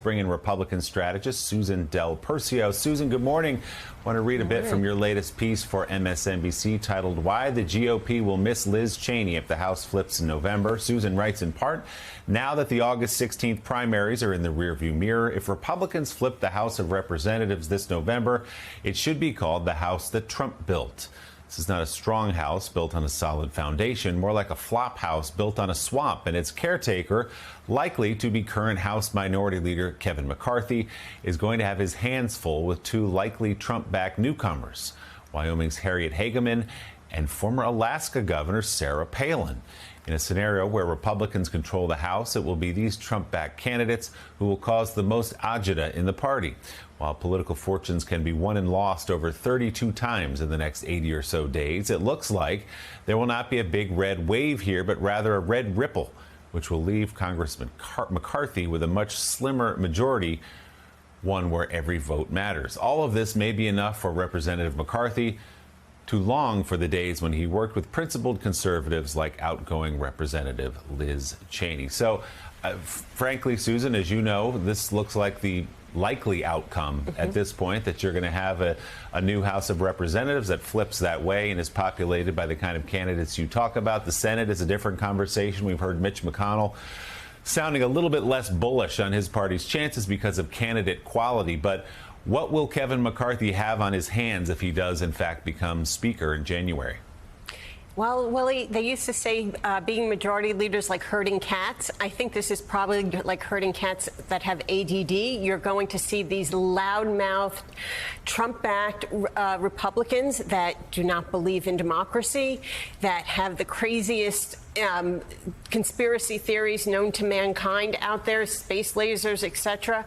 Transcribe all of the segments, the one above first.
Bring in Republican strategist Susan Del Percio. Susan, good morning. I want to read a bit from your latest piece for MSNBC titled "Why the GOP Will Miss Liz Cheney If the House Flips in November." Susan writes in part, now that the August 16th primaries are in the rearview mirror, if Republicans flip the House of Representatives this November, it should be called the House that Trump built. This is not a strong house built on a solid foundation, more like a flop house built on a swamp, and its caretaker, likely to be current House Minority Leader Kevin McCarthy, is going to have his hands full with two likely Trump-backed newcomers, Wyoming's Harriet Hageman and former Alaska Governor Sarah Palin. In a scenario where Republicans control the House, it will be these Trump-backed candidates who will cause the most agita in the party. While political fortunes can be won and lost over 32 times in the next 80 or so days, it looks like there will not be a big red wave here, but rather a red ripple, which will leave Congressman McCarthy with a much slimmer majority, one where every vote matters. All of this may be enough for Representative McCarthy to long for the days when he worked with principled conservatives like outgoing Representative Liz Cheney. So, frankly, Susan, as you know, this looks like the likely outcome at this point, that you're going to have a new House of Representatives that flips that way and is populated by the kind of candidates you talk about. The Senate is a different conversation. We've heard Mitch McConnell sounding a little bit less bullish on his party's chances because of candidate quality. But what will Kevin McCarthy have on his hands if he does, in fact, become Speaker in January? Well, Willie, they used to say being majority leaders like herding cats. I think this is probably like herding cats that have ADD. You're going to see these loudmouthed, Trump-backed Republicans that do not believe in democracy, that have the craziest conspiracy theories known to mankind out there, space lasers, etc.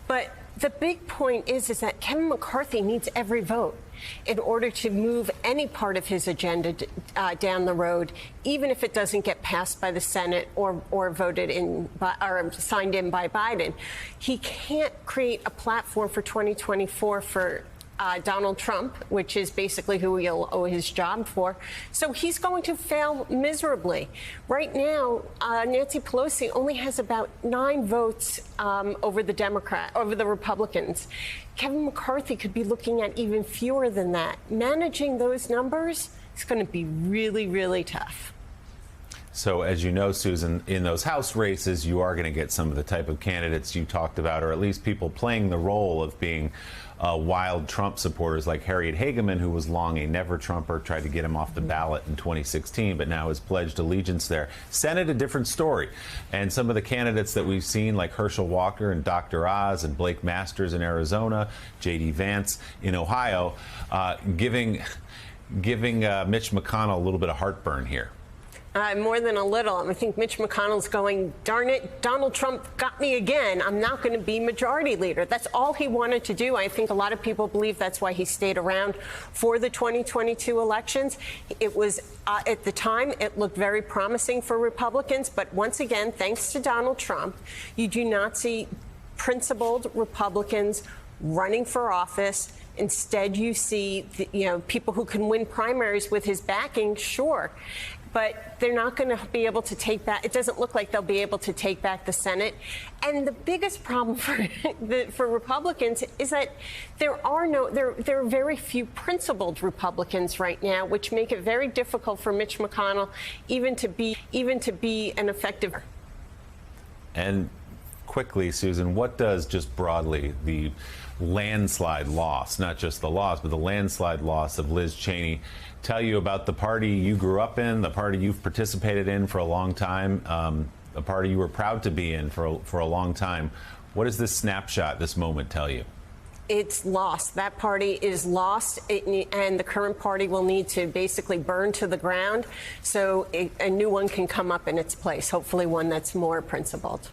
But the big point is that Kevin McCarthy needs every vote in order to move any part of his agenda down the road, even if it doesn't get passed by the Senate or voted in by, or signed in by Biden. He can't create a platform for 2024 for Donald Trump, which is basically who he'll owe his job for. So he's going to fail miserably. Right now, Nancy Pelosi only has about 9 votes over the Republicans. Kevin McCarthy could be looking at even fewer than that. Managing those numbers is going to be really, really tough. So, as you know, Susan, in those House races, you are going to get some of the type of candidates you talked about, or at least people playing the role of being wild Trump supporters, like Harriet Hageman, who was long a never-Trumper, tried to get him off the ballot in 2016, but now has pledged allegiance there. Senate, a different story. And some of the candidates that we've seen, like Herschel Walker and Dr. Oz and Blake Masters in Arizona, J.D. Vance in Ohio, giving Mitch McConnell a little bit of heartburn here. More than a little. I think Mitch McConnell's going, darn it, Donald Trump got me again. I'm not going to be majority leader. That's all he wanted to do. I think a lot of people believe that's why he stayed around for the 2022 elections. It was, at the time, it looked very promising for Republicans. But once again, thanks to Donald Trump, you do not see principled Republicans running for office. Instead, you see, people who can win primaries with his backing, sure. But they're not going to be able to take back. It doesn't look like they'll be able to take back the Senate. And the biggest problem for Republicans is that there are very few principled Republicans right now, which make it very difficult for Mitch McConnell even to be an effective. And quickly, Susan, what does just broadly the landslide loss, not just the loss, but the landslide loss of Liz Cheney tell you about the party you grew up in, the party you've participated in for a long time, a party you were proud to be in for a long time? What does this snapshot, this moment tell you? It's lost. That party is lost, and the current party will need to basically burn to the ground so a new one can come up in its place, hopefully one that's more principled.